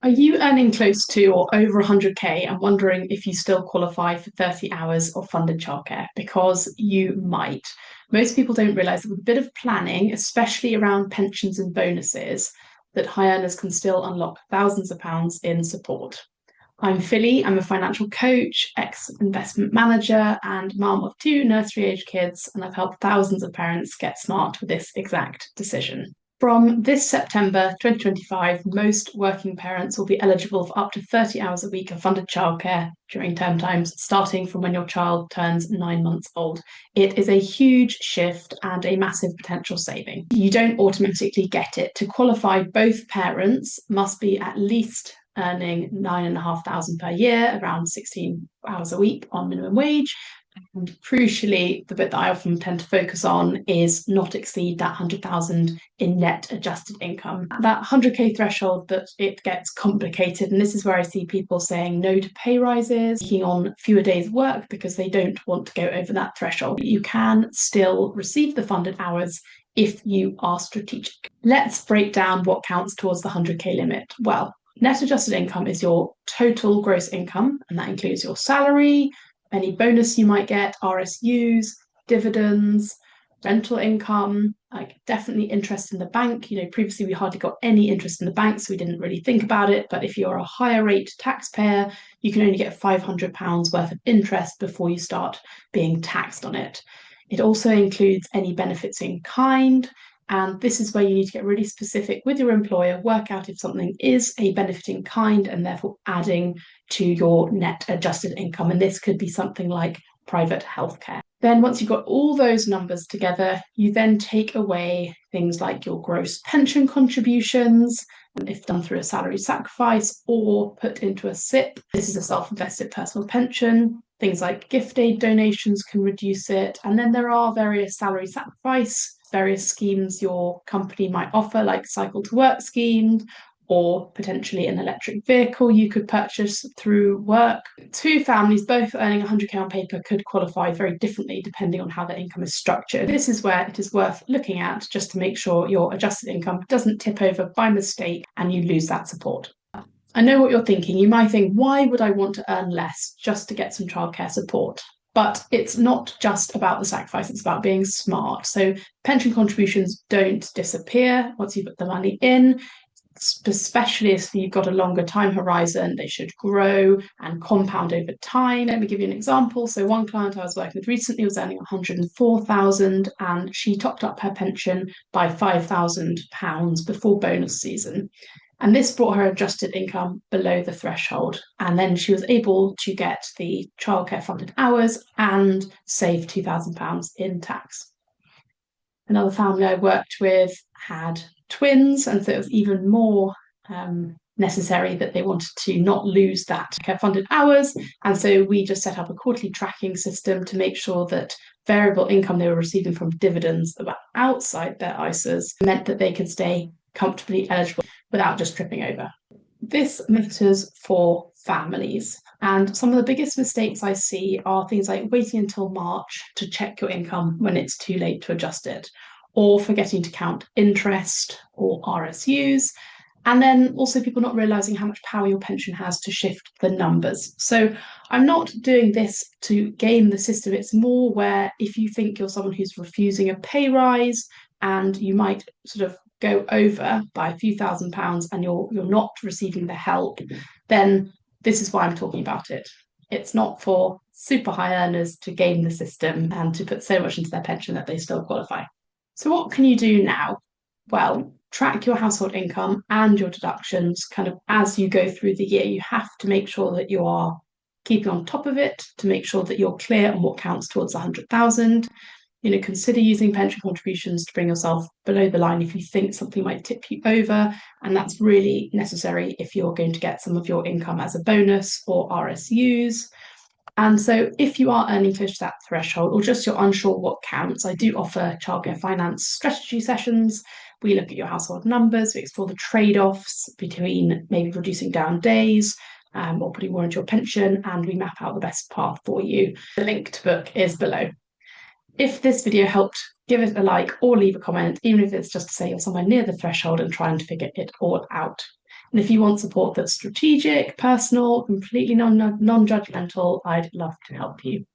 Are you earning close to or over 100K and wondering if you still qualify for 30 hours of funded childcare? Because you might. Most people don't realise that with a bit of planning, especially around pensions and bonuses, that high earners can still unlock thousands of pounds in support. I'm Philly. I'm a financial coach, ex-investment manager, and mum of two nursery-age kids, and I've helped thousands of parents get smart with this exact decision. From this September 2025, most working parents will be eligible for up to 30 hours a week of funded childcare during term times, starting from when your child turns 9 months old. It is a huge shift and a massive potential saving. You don't automatically get it. To qualify, both parents must be at least earning 9,500 per year, around 16 hours a week on minimum wage. And crucially, the bit that I often tend to focus on is not exceed that 100,000 in net adjusted income. That 100K threshold, that it gets complicated. And this is where I see people saying no to pay rises, taking on fewer days work because they don't want to go over that threshold. You can still receive the funded hours if you are strategic. Let's break down what counts towards the 100K limit. Well, net adjusted income is your total gross income, and that includes your salary, any bonus you might get, RSUs, dividends, rental income, like definitely interest in the bank. Previously we hardly got any interest in the bank, so we didn't really think about it. But if you're a higher rate taxpayer, you can only get £500 worth of interest before you start being taxed on it. It also includes any benefits in kind. And this is where you need to get really specific with your employer, work out if something is a benefit in kind and therefore adding to your net adjusted income. And this could be something like private healthcare. Then once you've got all those numbers together, you then take away things like your gross pension contributions, if done through a salary sacrifice or put into a SIP. This is a self-invested personal pension. Things like gift aid donations can reduce it. And then there are various salary sacrifice, various schemes your company might offer, like cycle to work schemes, or potentially an electric vehicle you could purchase through work. Two families, both earning 100K on paper, could qualify very differently depending on how their income is structured. This is where it is worth looking at just to make sure your adjusted income doesn't tip over by mistake and you lose that support. I know what you're thinking. You might think, why would I want to earn less just to get some childcare support? But it's not just about the sacrifice, it's about being smart. So pension contributions don't disappear once you put the money in, especially if you've got a longer time horizon. They should grow and compound over time. Let me give you an example. So one client I was working with recently was earning 104,000 and she topped up her pension by £5,000 before bonus season. And this brought her adjusted income below the threshold. And then she was able to get the childcare funded hours and save £2,000 in tax. Another family I worked with had twins, and so it was even more necessary that they wanted to not lose that care funded hours. And so we just set up a quarterly tracking system to make sure that variable income they were receiving from dividends that were outside their ISAs meant that they could stay comfortably eligible without just tripping over. This matters for families. And some of the biggest mistakes I see are things like waiting until March to check your income when it's too late to adjust it, or forgetting to count interest or RSUs. And then also people not realizing how much power your pension has to shift the numbers. So I'm not doing this to game the system. It's more where if you think you're someone who's refusing a pay rise and you might sort of go over by a few £1,000s and you're not receiving the help, then this is why I'm talking about it. It's not for super high earners to game the system and to put so much into their pension that they still qualify. So what can you do now? Well, track your household income and your deductions kind of as you go through the year. You have to make sure that you are keeping on top of it to make sure that you're clear on what counts towards 100,000. Consider using pension contributions to bring yourself below the line if you think something might tip you over. And that's really necessary if you're going to get some of your income as a bonus or RSUs. And so if you are earning close to that threshold or just you're unsure what counts, I do offer childcare finance strategy sessions. We look at your household numbers, we explore the trade-offs between maybe reducing down days or putting more into your pension, and we map out the best path for you. The link to book is below. If this video helped, give it a like or leave a comment, even if it's just to say you're somewhere near the threshold and trying to figure it all out. And if you want support that's strategic, personal, completely non-judgmental, I'd love to help you.